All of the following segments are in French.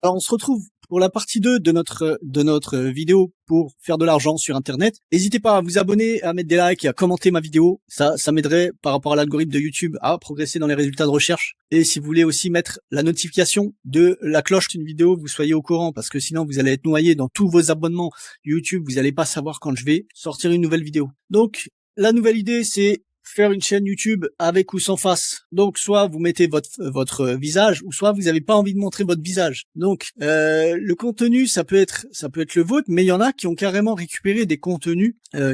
Alors, on se retrouve pour la partie 2 de notre vidéo pour faire de l'argent sur Internet. N'hésitez pas à vous abonner, à mettre des likes et à commenter ma vidéo. Ça m'aiderait par rapport à l'algorithme de YouTube à progresser dans les résultats de recherche. Et si vous voulez aussi mettre la notification de la cloche d'une vidéo, vous soyez au courant parce que sinon vous allez être noyé dans tous vos abonnements YouTube. Vous n'allez pas savoir quand je vais sortir une nouvelle vidéo. Donc, la nouvelle idée, c'est faire une chaîne YouTube avec ou sans face. Donc soit vous mettez votre visage, ou soit vous n'avez pas envie de montrer votre visage. Donc le contenu, ça peut être le vôtre, mais il y en a qui ont carrément récupéré des contenus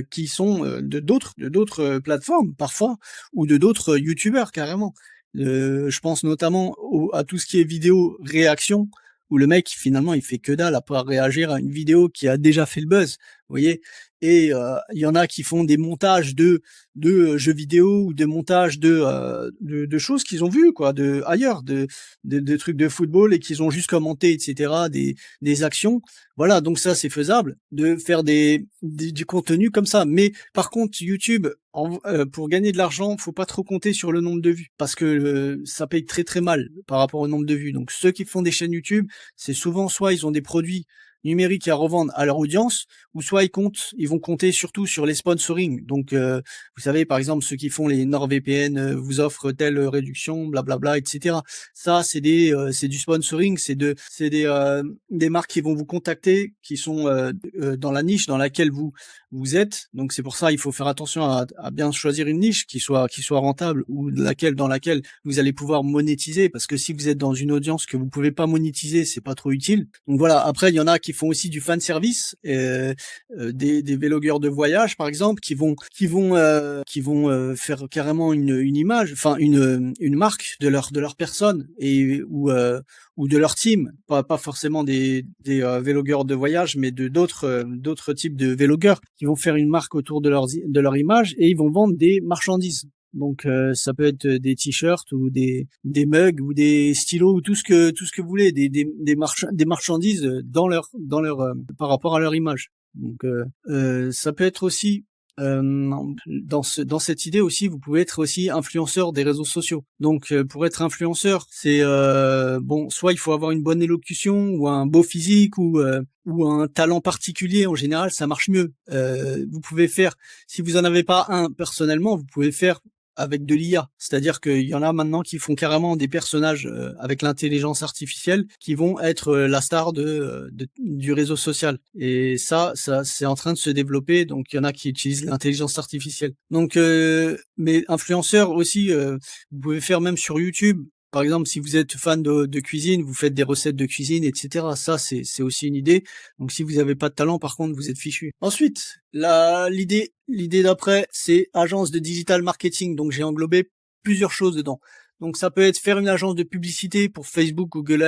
qui sont de d'autres plateformes parfois, ou de d'autres YouTubeurs carrément. Je pense notamment à tout ce qui est vidéo réaction, où le mec finalement il fait que dalle à part réagir à une vidéo qui a déjà fait le buzz, vous voyez. Et il y en a qui font des montages de jeux vidéo ou des montages de choses qu'ils ont vues quoi, de ailleurs, de trucs de football et qu'ils ont juste commenté, etc. Des actions. Voilà, donc ça c'est faisable de faire du contenu comme ça. Mais par contre YouTube, pour gagner de l'argent, faut pas trop compter sur le nombre de vues parce que ça paye très très mal par rapport au nombre de vues. Donc ceux qui font des chaînes YouTube, c'est souvent soit ils ont des produits numériques à revendre à leur audience, ou soit ils vont compter surtout sur les sponsoring. Donc, vous savez, par exemple, ceux qui font les NordVPN vous offrent telle réduction, blablabla, etc. Ça, c'est du sponsoring, c'est des marques qui vont vous contacter, qui sont dans la niche dans laquelle vous êtes. Donc, c'est pour ça, il faut faire attention à bien choisir une niche qui soit rentable ou dans laquelle vous allez pouvoir monétiser. Parce que si vous êtes dans une audience que vous pouvez pas monétiser, c'est pas trop utile. Donc voilà. Après, il y en a qui font aussi du fan service, des vlogueurs de voyage par exemple, qui vont faire carrément une image, enfin une marque de leur personne et ou de leur team, pas forcément des vlogueurs de voyage, mais de d'autres types de vlogueurs qui vont faire une marque autour de leur image et ils vont vendre des marchandises. Donc ça peut être des t-shirts ou des mugs ou des stylos ou tout ce que vous voulez, des marchandises dans leur par rapport à leur image. Donc ça peut être aussi dans cette idée aussi, vous pouvez être aussi influenceur des réseaux sociaux. Donc pour être influenceur, c'est bon, soit il faut avoir une bonne élocution ou un beau physique ou un talent particulier. En général, ça marche mieux. Vous pouvez faire, si vous en avez pas un personnellement, vous pouvez faire avec de l'IA, c'est-à-dire qu'il y en a maintenant qui font carrément des personnages avec l'intelligence artificielle qui vont être la star du réseau social. Et ça c'est en train de se développer. Donc il y en a qui utilisent l'intelligence artificielle. Donc mais influenceurs aussi, vous pouvez faire même sur YouTube. Par exemple, si vous êtes fan de cuisine, vous faites des recettes de cuisine, etc. Ça, c'est aussi une idée. Donc, si vous n'avez pas de talent, par contre, vous êtes fichu. Ensuite, l'idée d'après, c'est agence de digital marketing. Donc, j'ai englobé plusieurs choses dedans. Donc, ça peut être faire une agence de publicité pour Facebook, Google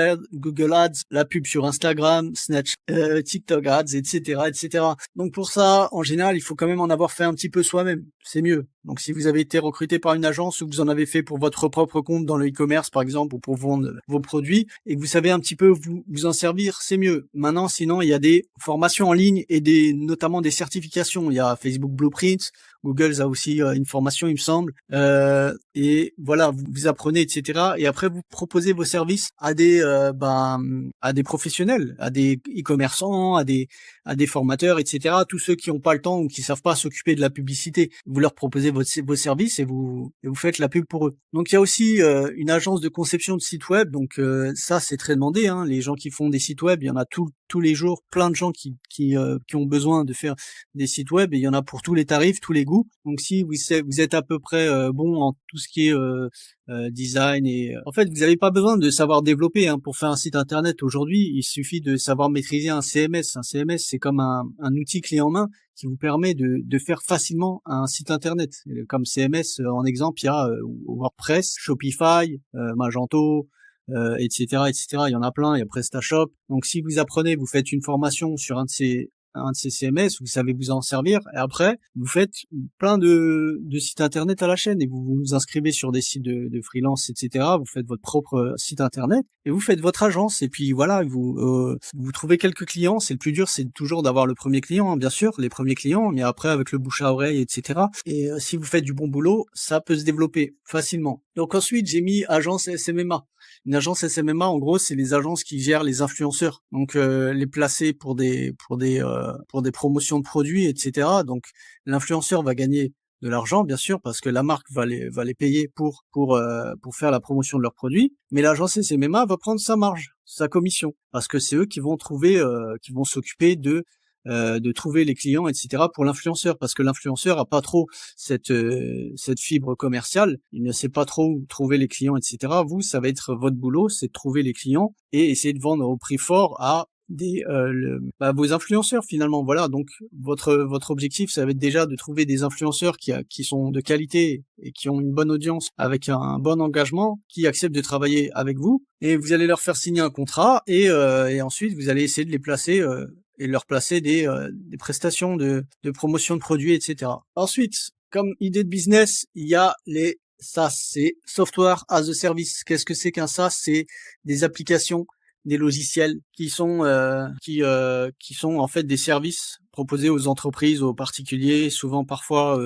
Ads, la pub sur Instagram, Snapchat, TikTok Ads, etc., etc. Donc, pour ça, en général, il faut quand même en avoir fait un petit peu soi-même. C'est mieux. Donc, si vous avez été recruté par une agence ou que vous en avez fait pour votre propre compte dans le e-commerce, par exemple, ou pour vendre vos produits, et que vous savez un petit peu vous en servir, c'est mieux. Maintenant, sinon, il y a des formations en ligne et notamment des certifications. Il y a Facebook Blueprint, Google a aussi une formation, il me semble. Et voilà, vous apprenez, etc. Et après, vous proposez vos services à des professionnels, à des e-commerçants, à des formateurs, etc. Tous ceux qui n'ont pas le temps ou qui savent pas s'occuper de la publicité, vous leur proposez vos services et vous faites la pub pour eux. Donc il y a aussi une agence de conception de sites web. Donc ça c'est très demandé. Hein. Les gens qui font des sites web, il y en a tous les jours, plein de gens qui ont besoin de faire des sites web et il y en a pour tous les tarifs, tous les goûts. Donc si vous êtes à peu près bon en tout ce qui est design et en fait vous n'avez pas besoin de savoir développer pour faire un site internet aujourd'hui. Il suffit de savoir maîtriser un CMS. Un CMS c'est comme un outil clé en main qui vous permet de faire facilement un site internet. Comme CMS en exemple, il y a WordPress, Shopify, Magento, etc., etc. Il y en a plein. Il y a PrestaShop. Donc si vous apprenez, vous faites une formation sur un de ces CMS, vous savez vous en servir, et après, vous faites plein de sites internet à la chaîne, et vous vous inscrivez sur des sites de freelance, etc. Vous faites votre propre site internet, et vous faites votre agence, et puis voilà, vous trouvez quelques clients. C'est le plus dur, c'est toujours d'avoir le premier client, hein, bien sûr, les premiers clients, mais après, avec le bouche à oreille, etc. Et si vous faites du bon boulot, ça peut se développer facilement. Donc ensuite, j'ai mis agence SMMA. Une agence SMMA, en gros, c'est les agences qui gèrent les influenceurs. Donc les placer pour des promotions de produits, etc. Donc l'influenceur va gagner de l'argent, bien sûr, parce que la marque va les payer pour faire la promotion de leurs produits. Mais l'agence SMMA va prendre sa marge, sa commission, parce que c'est eux qui vont qui vont s'occuper de trouver les clients, etc. pour l'influenceur, parce que l'influenceur a pas trop cette fibre commerciale, il ne sait pas trop où trouver les clients, etc. Vous, ça va être votre boulot, c'est de trouver les clients et essayer de vendre au prix fort à vos influenceurs finalement. Voilà, donc votre objectif, ça va être déjà de trouver des influenceurs qui sont de qualité et qui ont une bonne audience avec un bon engagement, qui acceptent de travailler avec vous, et vous allez leur faire signer un contrat et ensuite vous allez essayer de les placer et leur placer des prestations de promotion de produits, etc. Ensuite, comme idée de business, il y a les SaaS, c'est Software as a Service. Qu'est-ce que c'est qu'un SaaS? C'est des applications, des logiciels qui sont en fait des services proposés aux entreprises, aux particuliers, souvent parfois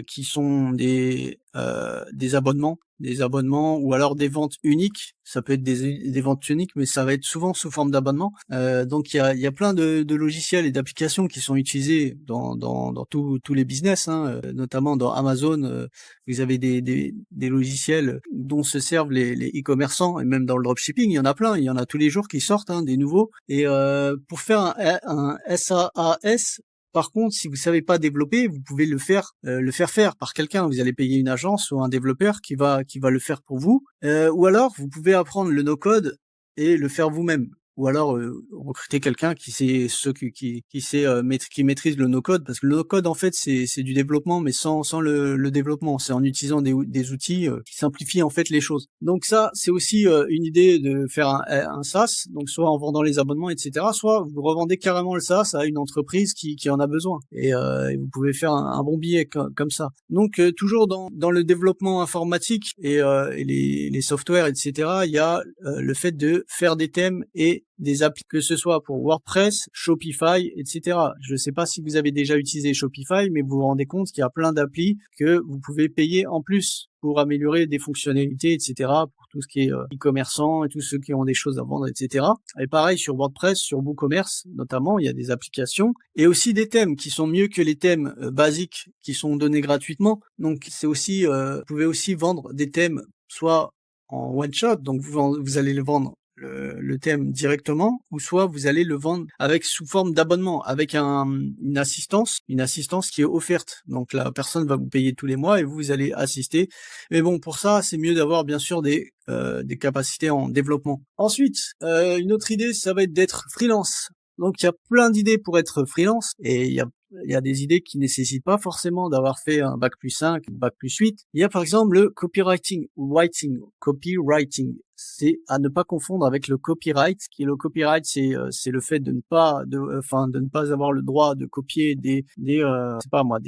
qui sont des abonnements ou alors des ventes uniques. Ça peut être des ventes uniques, mais ça va être souvent sous forme d'abonnement. Donc il y a plein de logiciels et d'applications qui sont utilisés dans tous les business, hein, notamment dans Amazon. Vous avez des logiciels dont se servent les e-commerçants, et même dans le dropshipping, il y en a plein, il y en a tous les jours qui sortent, hein, des nouveaux. Et pour faire un SaaS, par contre, si vous savez pas développer, vous pouvez le faire faire par quelqu'un. Vous allez payer une agence ou un développeur qui va le faire pour vous. Ou alors, vous pouvez apprendre le no-code et le faire vous-même. Ou alors recruter quelqu'un qui maîtrise le no-code, parce que le no-code en fait c'est du développement, mais sans le développement, c'est en utilisant des outils qui simplifient en fait les choses. Donc ça c'est aussi une idée de faire un SaaS, donc soit en vendant les abonnements, etc., soit vous revendez carrément le SaaS à une entreprise qui en a besoin, et vous pouvez faire un bon billet comme ça. Donc toujours dans le développement informatique et les softwares, etc., il y a le fait de faire des thèmes et des applis, que ce soit pour WordPress, Shopify, etc. Je ne sais pas si vous avez déjà utilisé Shopify, mais vous vous rendez compte qu'il y a plein d'applis que vous pouvez payer en plus pour améliorer des fonctionnalités, etc., pour tout ce qui est e-commerçant et tous ceux qui ont des choses à vendre, etc. Et pareil sur WordPress, sur WooCommerce notamment, il y a des applications et aussi des thèmes qui sont mieux que les thèmes basiques qui sont donnés gratuitement. Donc c'est aussi, vous pouvez aussi vendre des thèmes soit en one shot, donc vous allez le vendre le thème directement, ou soit vous allez le vendre avec sous forme d'abonnement, avec une assistance qui est offerte. Donc la personne va vous payer tous les mois et vous allez assister. Mais bon, pour ça, c'est mieux d'avoir bien sûr des capacités en développement. Ensuite, une autre idée, ça va être d'être freelance. Donc il y a plein d'idées pour être freelance, et il y a des idées qui nécessitent pas forcément d'avoir fait un bac plus 5, bac plus 8. Il y a par exemple le copywriting ou copywriting. C'est à ne pas confondre avec le copyright. Le copyright, c'est le fait de ne pas avoir le droit de copier des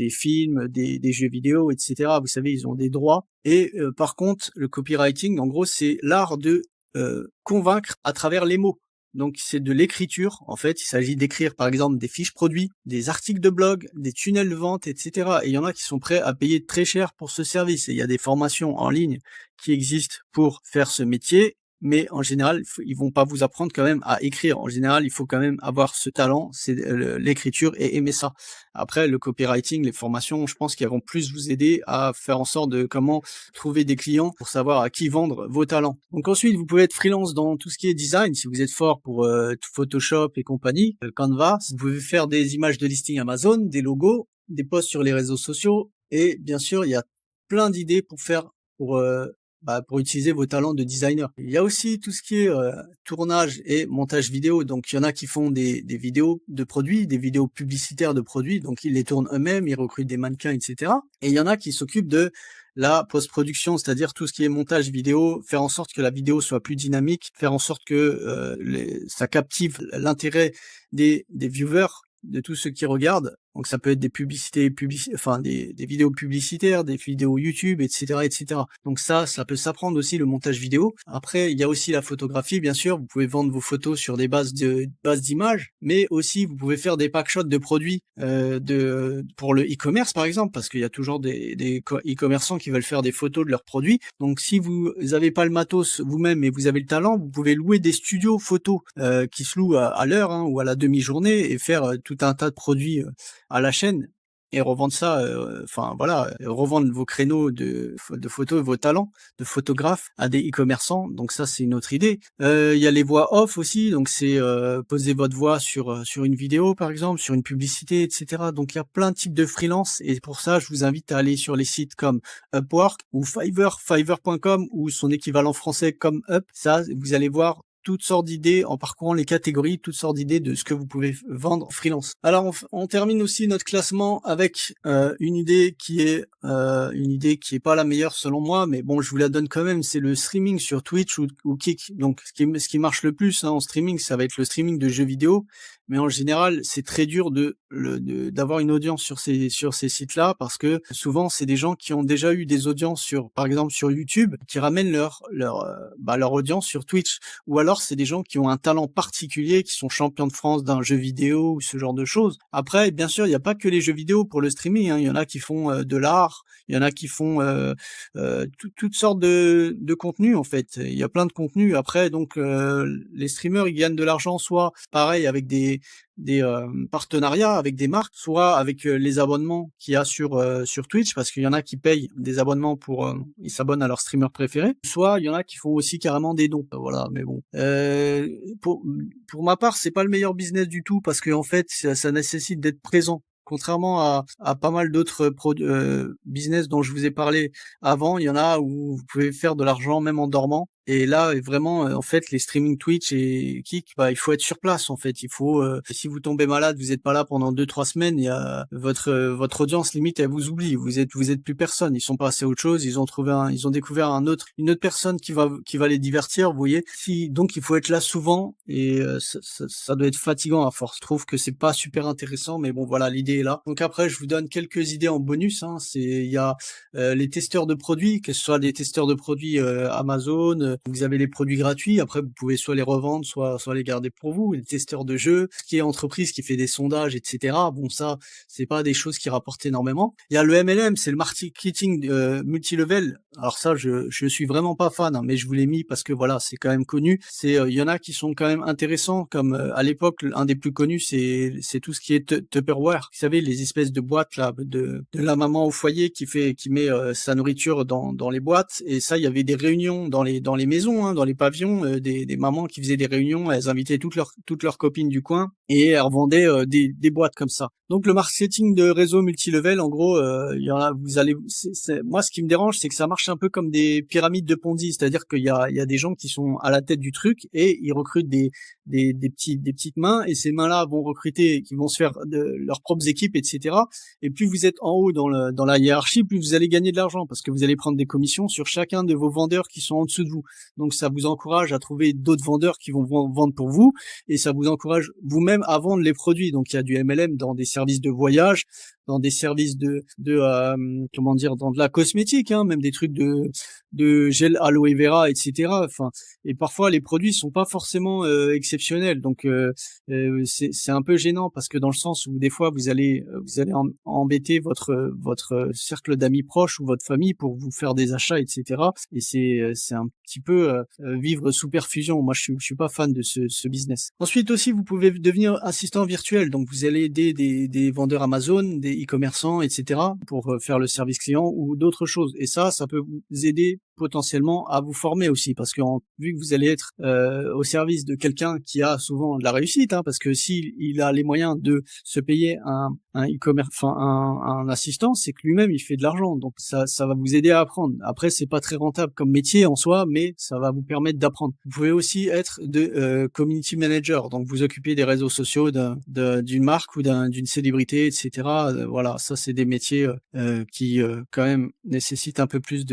films, des jeux vidéo, etc. Vous savez, ils ont des droits. Et par contre, le copywriting, en gros, c'est l'art de convaincre à travers les mots. Donc c'est de l'écriture, en fait, il s'agit d'écrire par exemple des fiches produits, des articles de blog, des tunnels de vente, etc. Et il y en a qui sont prêts à payer très cher pour ce service. Et il y a des formations en ligne qui existent pour faire ce métier, mais en général, ils vont pas vous apprendre quand même à écrire. En général, il faut quand même avoir ce talent, c'est l'écriture, et aimer ça. Après, le copywriting, les formations, je pense qu'elles vont plus vous aider à faire en sorte de comment trouver des clients pour savoir à qui vendre vos talents. Donc ensuite, vous pouvez être freelance dans tout ce qui est design, si vous êtes fort pour Photoshop et compagnie, Canva. Vous pouvez faire des images de listing Amazon, des logos, des posts sur les réseaux sociaux, et bien sûr, il y a plein d'idées pour utiliser vos talents de designer. Il y a aussi tout ce qui est tournage et montage vidéo. Donc il y en a qui font des vidéos de produits, des vidéos publicitaires de produits, donc ils les tournent eux-mêmes, ils recrutent des mannequins, etc. Et il y en a qui s'occupent de la post-production, c'est-à-dire tout ce qui est montage vidéo, faire en sorte que la vidéo soit plus dynamique, faire en sorte que ça captive l'intérêt des viewers, de tous ceux qui regardent, Donc ça peut être des publicités, enfin des vidéos publicitaires, des vidéos YouTube, etc., etc. Donc ça peut s'apprendre aussi le montage vidéo. Après, il y a aussi la photographie, bien sûr. Vous pouvez vendre vos photos sur des bases d'images, mais aussi vous pouvez faire des packshots de produits pour le e-commerce par exemple, parce qu'il y a toujours des e-commerçants qui veulent faire des photos de leurs produits. Donc si vous n'avez pas le matos vous-même mais vous avez le talent, vous pouvez louer des studios photos qui se louent à l'heure ou à la demi-journée et faire tout un tas de produits à la chaîne et revendre ça, revendre vos créneaux de photos, vos talents de photographe à des e-commerçants. Donc ça, c'est une autre idée. Il y a les voix off aussi, donc c'est poser votre voix sur une vidéo par exemple, sur une publicité, etc. Donc il y a plein de types de freelance et pour ça, je vous invite à aller sur les sites comme Upwork ou Fiverr.com ou son équivalent français comme Up. Ça, vous allez voir toutes sortes d'idées en parcourant les catégories, toutes sortes d'idées de ce que vous pouvez vendre freelance. Alors on termine aussi notre classement avec une idée qui est pas la meilleure selon moi, mais bon je vous la donne quand même, c'est le streaming sur Twitch ou Kick. Donc ce qui marche le plus en streaming, ça va être le streaming de jeux vidéo, mais en général c'est très dur d'avoir une audience sur ces sites-là parce que souvent c'est des gens qui ont déjà eu des audiences par exemple sur YouTube, qui ramènent leur audience sur Twitch, ou alors c'est des gens qui ont un talent particulier, qui sont champions de France d'un jeu vidéo ou ce genre de choses. Après, bien sûr, il n'y a pas que les jeux vidéo pour le streaming, hein. Il y en a qui font de l'art, il y en a qui font toutes sortes de contenus en fait. Il y a plein de contenus. Après, donc les streamers ils gagnent de l'argent soit pareil avec des partenariats avec des marques, soit avec les abonnements qu'il y a sur Twitch, parce qu'il y en a qui payent des abonnements pour ils s'abonnent à leur streamer préféré, soit il y en a qui font aussi carrément des dons. Voilà, mais bon. Pour ma part, c'est pas le meilleur business du tout parce que en fait, ça nécessite d'être présent. Contrairement à pas mal d'autres business dont je vous ai parlé avant, il y en a où vous pouvez faire de l'argent même en dormant. Et là, vraiment, en fait, les streaming Twitch et Kick, il faut être sur place, en fait. Il faut, si vous tombez malade, vous n'êtes pas là pendant 2-3 semaines, il y a votre audience limite, elle vous oublie. Vous êtes plus personne. Ils sont passés à autre chose. Ils ont découvert une autre personne qui va les divertir. Vous voyez. Donc il faut être là souvent et ça doit être fatigant à force. Je trouve que c'est pas super intéressant, mais bon, voilà, l'idée est là. Donc après, je vous donne quelques idées en bonus. Il y a les testeurs de produits, que ce soit des testeurs de produits Amazon. Vous avez les produits gratuits, après vous pouvez soit les revendre, soit les garder pour vous. Les testeurs de jeux, ce qui est entreprise qui fait des sondages, etc. Bon, ça, c'est pas des choses qui rapportent énormément. Il y a le MLM, c'est le marketing multilevel. Alors ça, je suis vraiment pas fan, mais je vous l'ai mis parce que voilà, c'est quand même connu. Il y en a qui sont quand même intéressants, comme à l'époque, un des plus connus, c'est tout ce qui est Tupperware. Vous savez, les espèces de boîtes là, de la maman au foyer qui met sa nourriture dans les boîtes. Et ça, il y avait des réunions dans les maisons, dans les pavillons, des mamans qui faisaient des réunions, elles invitaient toutes leurs copines du coin et elles revendaient des boîtes comme ça. Donc le marketing de réseau multilevel, en gros, il y en a, moi ce qui me dérange, c'est que ça marche un peu comme des pyramides de Ponzi, c'est-à-dire qu'il y a des gens qui sont à la tête du truc et ils recrutent des petites mains, et ces mains-là vont recruter, qui vont se faire leurs propres équipes, etc. Et plus vous êtes en haut dans la hiérarchie, plus vous allez gagner de l'argent parce que vous allez prendre des commissions sur chacun de vos vendeurs qui sont en dessous de vous. Donc ça vous encourage à trouver d'autres vendeurs qui vont vendre pour vous, et ça vous encourage vous-même à vendre les produits. Donc il y a du MLM dans des services de voyage, dans des services dans de la cosmétique, même des trucs de gel aloe vera, etc. Enfin, et parfois les produits sont pas forcément exceptionnels. Donc c'est un peu gênant parce que dans le sens où des fois vous allez embêter votre cercle d'amis proches ou votre famille pour vous faire des achats, etc. Et c'est un petit peu vivre sous perfusion. Moi je suis pas fan de ce business. Ensuite aussi, vous pouvez devenir assistant virtuel. Donc vous allez aider des vendeurs Amazon, des e-commerçants, etc. pour faire le service client ou d'autres choses. Et ça peut vous aider potentiellement à vous former aussi, parce que vu que vous allez être au service de quelqu'un qui a souvent de la réussite, parce que s'il a les moyens de se payer un e-commerce, enfin un assistant, c'est que lui-même il fait de l'argent, donc ça va vous aider à apprendre. Après, c'est pas très rentable comme métier en soi, mais ça va vous permettre d'apprendre. Vous pouvez aussi être community manager, donc vous occupez des réseaux sociaux d'une marque ou d'une célébrité, etc. Voilà, ça c'est des métiers qui quand même nécessitent un peu plus